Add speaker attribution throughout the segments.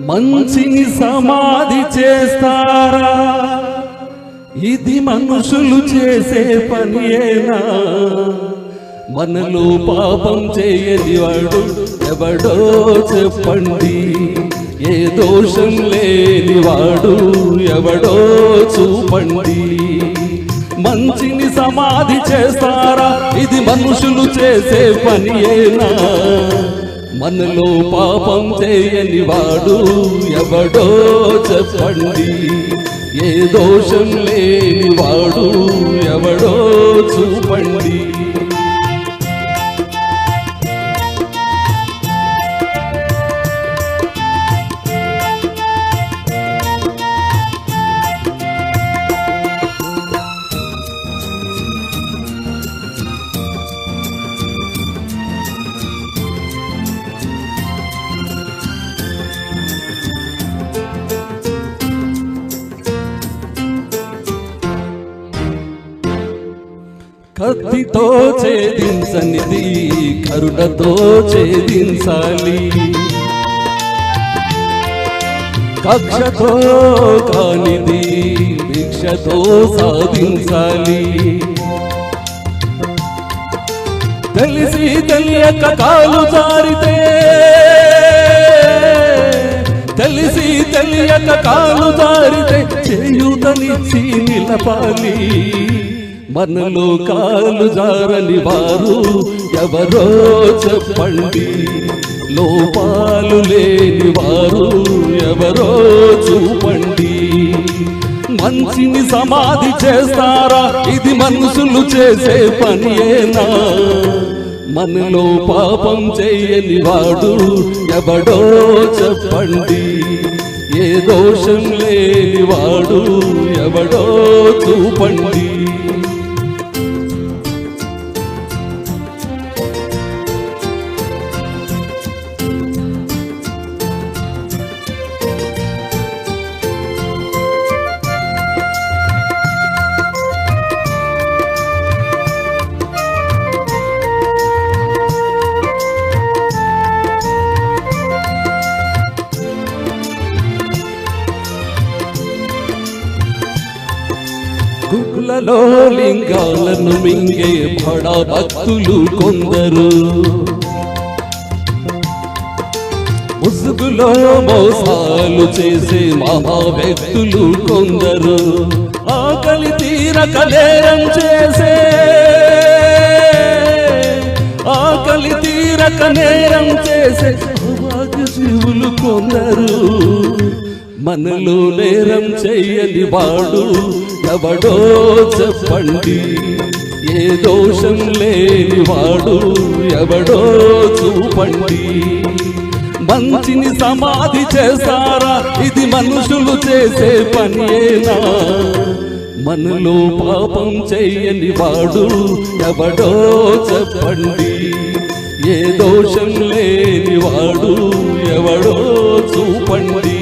Speaker 1: మంచిని సమాధి చేస్తారా? ఇది మనుషులు చేసే పనియేనా? మనలో పాపం చేయని వాడు ఎవడో చెప్పండి. ఏ దోషం లేని వాడు ఎవడో చూపండి. మంచిని సమాధి చేస్తారా? ఇది మనుషులు చేసే పనియేనా? మనలో పాపం చేయని వాడు ఎవడో చెప్పండి. ఏ దోషం లేని వాడు ఎవడో చూపండి. కత్తితో ఛేదించనిది కరుణతో ఛేదించాలి. కక్షతో కానిది భిక్షతో సాధించాలి. తెలిసి తెలియక కాలు జారితే, తెలిసి తెలియక కాలు జారితే చేయూతనిచ్చి నిలపాలి. మనలో కాలు జారని వారు ఎవరో చెప్పండి. లోపాలు లేని వారు ఎవరో చూపండి. మంచిని సమాధి చేస్తారా? ఇది మనుషులు చేసే పనియేనా? మనలో పాపం చేయని వాడు ఎవడో చెప్పండి. ఏ దోషం లేని వాడు ఎవడో చూపండి. గుగ్గులలో లింగాలను మింగే బడా భక్తులు కొందరు. ముసుగులో మోసాలు చేసే మహా వ్యక్తులు కొందరు. ఆకలి తీరక నేరం చేసే, ఆకలి తీరక నేరం చేసే అభాగ్య జీవులు కొందరు. మనలో నేరం చెయ్యని వాడు ఎవడో చెప్పండి. ఏ దోషం లేని వాడు ఎవడో చూపండి. మంచిని సమాధి చేస్తారా? ఇది మనుషులు చేసే పనియేనా? మనలో పాపం చెయ్యని వాడు ఎవడో చెప్పండి. ఏ దోషం లేని వాడు ఎవడో చూపండి.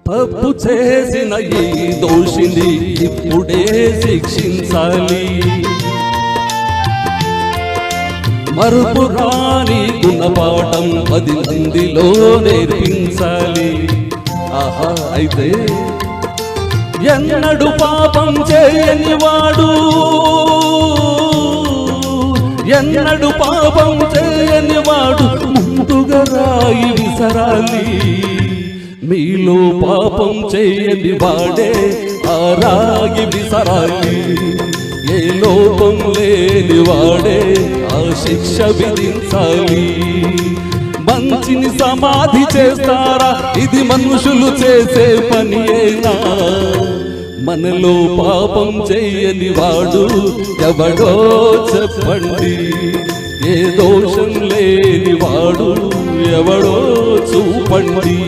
Speaker 1: తప్పు చేసిన ఈ దోషిని ఇప్పుడే శిక్షించాలి. మరుపు రాని గుణపాఠం 10 మందిలో నేర్పించాలి. ఆహా, అయితే ఎన్నడు పాపం చేయని వాడు, ఎన్నడు పాపం చేయని వాడు ముందుగా రాయి విసరాలి. మీలో పాపం చేయని వాడే ఆ రాయి విసరాలి. ఏ లోపం లేని వాడే ఆ శిక్ష విధించాలి. మంచిని సమాధి చేస్తారా? ఇది మనుషులు చేసే పనియేనా? మనలో పాపం చేయని వాడు ఎవడో చెప్పండి. ఏ దోషం లేని వాడు ఎవడో చూపండి.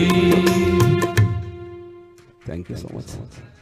Speaker 2: మచ్.